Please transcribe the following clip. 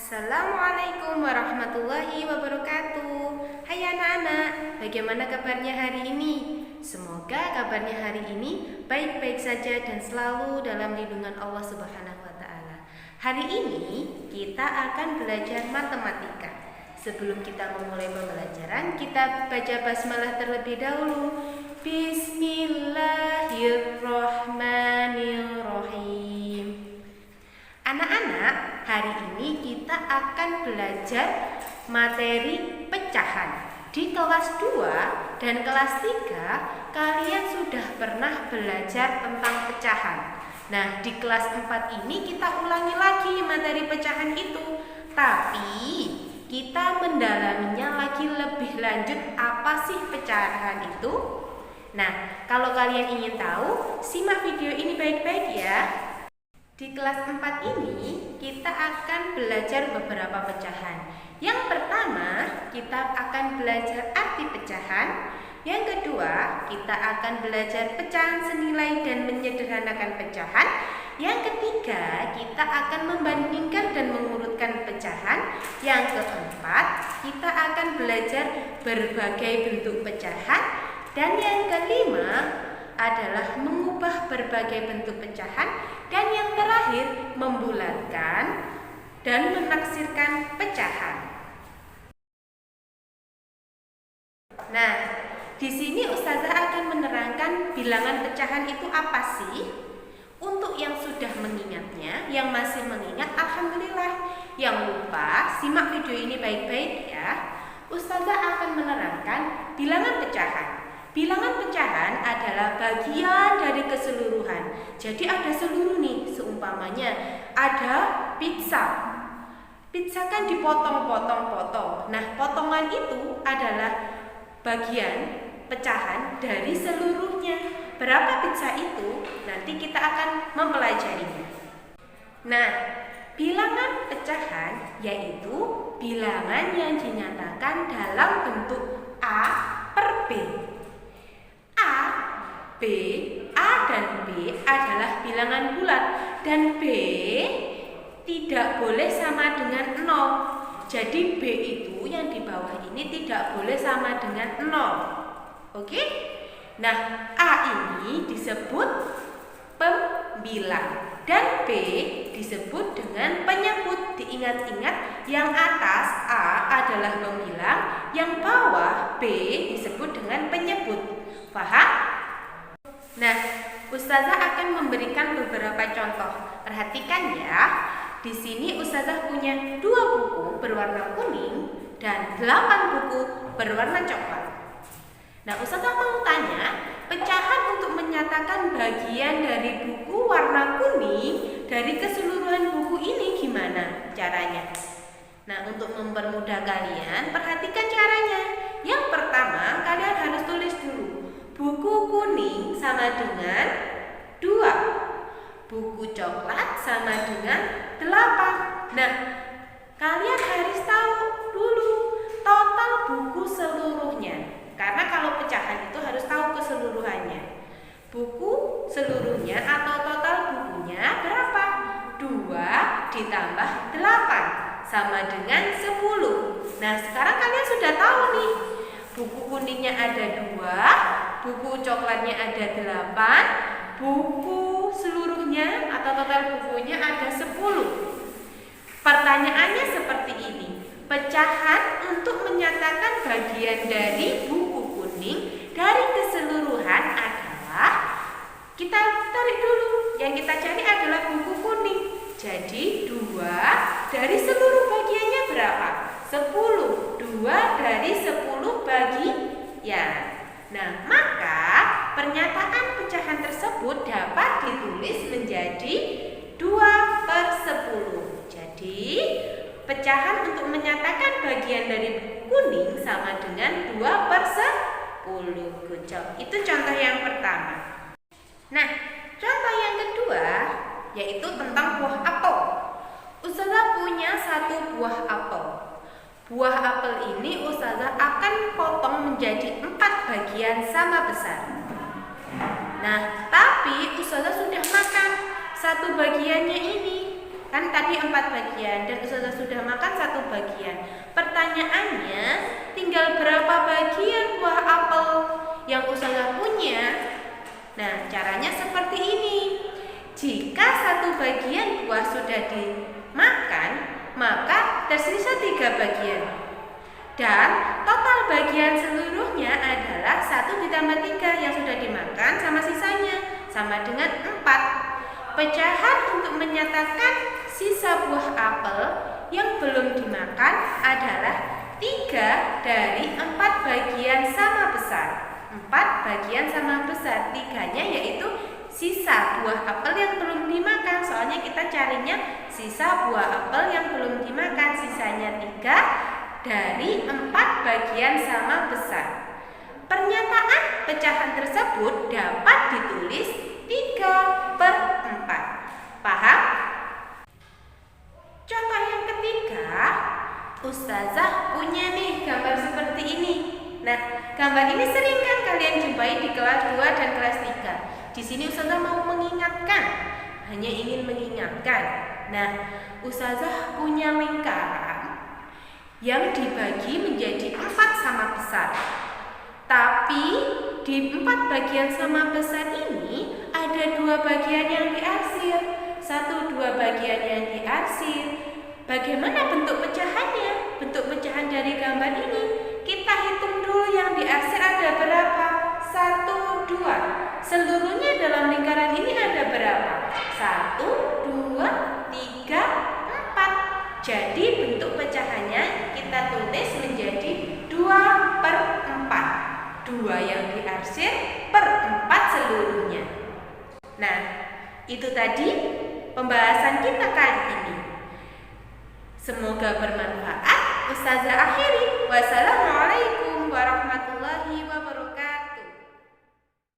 Assalamualaikum warahmatullahi wabarakatuh. Hai anak-anak, bagaimana kabarnya hari ini? Semoga kabarnya hari ini baik-baik saja dan selalu dalam lindungan Allah Subhanahu wa taala. Hari ini kita akan belajar matematika. Sebelum kita memulai pembelajaran, kita baca basmalah terlebih dahulu. Bismillahirrahmanirrahim. Anak-anak, hari ini kita akan belajar materi pecahan. Di kelas 2 dan kelas 3 kalian sudah pernah belajar tentang pecahan. Nah, di kelas 4 ini kita ulangi lagi materi pecahan itu. Tapi kita mendalaminya lagi lebih lanjut, apa sih pecahan itu? Nah, kalau kalian ingin tahu, simak video ini baik-baik ya. Di kelas 4 ini kita akan belajar beberapa pecahan. Yang pertama, kita akan belajar arti pecahan. Yang kedua, kita akan belajar pecahan senilai dan menyederhanakan pecahan. Yang ketiga, kita akan membandingkan dan mengurutkan pecahan. Yang keempat, kita akan belajar berbagai bentuk pecahan. Dan yang kelima adalah mengubah berbagai bentuk pecahan, dan yang terakhir membulatkan dan menaksirkan pecahan. Nah, di sini Ustazah akan menerangkan bilangan pecahan itu apa sih? Untuk yang sudah mengingatnya, yang masih mengingat, alhamdulillah. Yang lupa, simak video ini baik-baik ya. Ustazah akan menerangkan bilangan pecahan. Bilangan pecahan adalah bagian dari keseluruhan. Jadi ada seluruh nih, seumpamanya ada pizza. Pizza kan dipotong-potong-potong. Nah, potongan itu adalah bagian pecahan dari seluruhnya. Berapa pizza itu? Nanti kita akan mempelajarinya. Nah, bilangan pecahan yaitu bilangan yang dinyatakan dalam bentuk A per B. B, A dan B adalah bilangan bulat, dan B tidak boleh sama dengan 0. Jadi B itu yang di bawah ini tidak boleh sama dengan 0. Oke? Nah, A ini disebut pembilang dan B disebut dengan penyebut. Diingat-ingat, yang atas A adalah pembilang, yang bawah B disebut dengan penyebut. Paham? Nah, Ustazah akan memberikan beberapa contoh. Perhatikan ya. Di sini Ustazah punya 2 buku berwarna kuning dan 8 buku berwarna coklat. Nah, Ustazah mau tanya, pecahan untuk menyatakan bagian dari buku warna kuning dari keseluruhan buku ini gimana caranya? Nah, untuk mempermudah kalian, perhatikan caranya. Yang pertama, kalian harus tulis dulu. Buku kuning sama dengan 2. Buku coklat sama dengan 8. Nah, kalian harus tahu dulu total buku seluruhnya. Karena kalau pecahan itu harus tahu keseluruhannya. Buku seluruhnya atau total bukunya berapa? 2 ditambah 8 sama dengan 10. Nah, sekarang kalian sudah tahu nih. Buku kuningnya ada 2, buku coklatnya ada 8, buku seluruhnya atau total bukunya ada 10. Pertanyaannya seperti ini. Pecahan untuk menyatakan bagian dari buku kuning dari keseluruhan adalah, kita tarik dulu. Yang kita cari adalah buku kuning. Jadi 2 dari seluruh bagiannya berapa? 10. 2 dari 10 bagian. Nah, maka pernyataan pecahan tersebut dapat ditulis menjadi 2/10. Jadi, pecahan untuk menyatakan bagian dari buku kuning sama dengan 2/10. Good job. Itu contoh yang pertama. Nah, contoh yang kedua yaitu tentang buah apel. Ustazah punya 1 buah apel. Buah apel ini Ustazah akan potong menjadi 4 bagian sama besar. Nah, tapi Ustazah sudah makan 1 bagiannya ini. Kan tadi 4 bagian dan Ustazah sudah makan 1 bagian. Pertanyaannya, tinggal berapa bagian buah apel yang Ustazah punya? Nah, caranya seperti ini. Jika 1 bagian buah sudah dimakan, maka tersisa 3 bagian. Dan total bagian seluruhnya adalah 1 ditambah 3 yang sudah dimakan sama sisanya, sama dengan 4. Pecahan untuk menyatakan sisa buah apel yang belum dimakan adalah 3 dari 4 bagian sama besar. 4 bagian sama besar, 3-nya yaitu sisa buah apel yang belum dimakan. Soalnya kita carinya sisa buah apel yang belum dimakan. Sisanya 3 dari 4 bagian sama besar. Pernyataan pecahan tersebut dapat ditulis 3/4. Paham? Contoh yang ketiga, Ustazah punya nih gambar seperti ini. Nah, gambar ini sering kan kalian jumpai di kelas 2 dan kelas 3. Di sini Ustazah mau mengingatkan, hanya ingin mengingatkan. Nah, Ustazah punya lingkaran yang dibagi menjadi 4 sama besar. Tapi di 4 bagian sama besar ini ada 2 bagian yang diarsir, 1-2 bagian yang diarsir. Bagaimana bentuk pecahannya? Bentuk pecahan dari gambar ini kita hitung dulu, yang diarsir ada berapa? 1, 2. Seluruhnya dalam lingkaran ini ada berapa? 1, 2, 3, 4. Jadi bentuk pecahannya kita tulis menjadi 2/4. 2 yang diarsir per 4 seluruhnya. Nah, itu tadi pembahasan kita kali ini. Semoga bermanfaat. Ustazah akhiri. Wassalamualaikum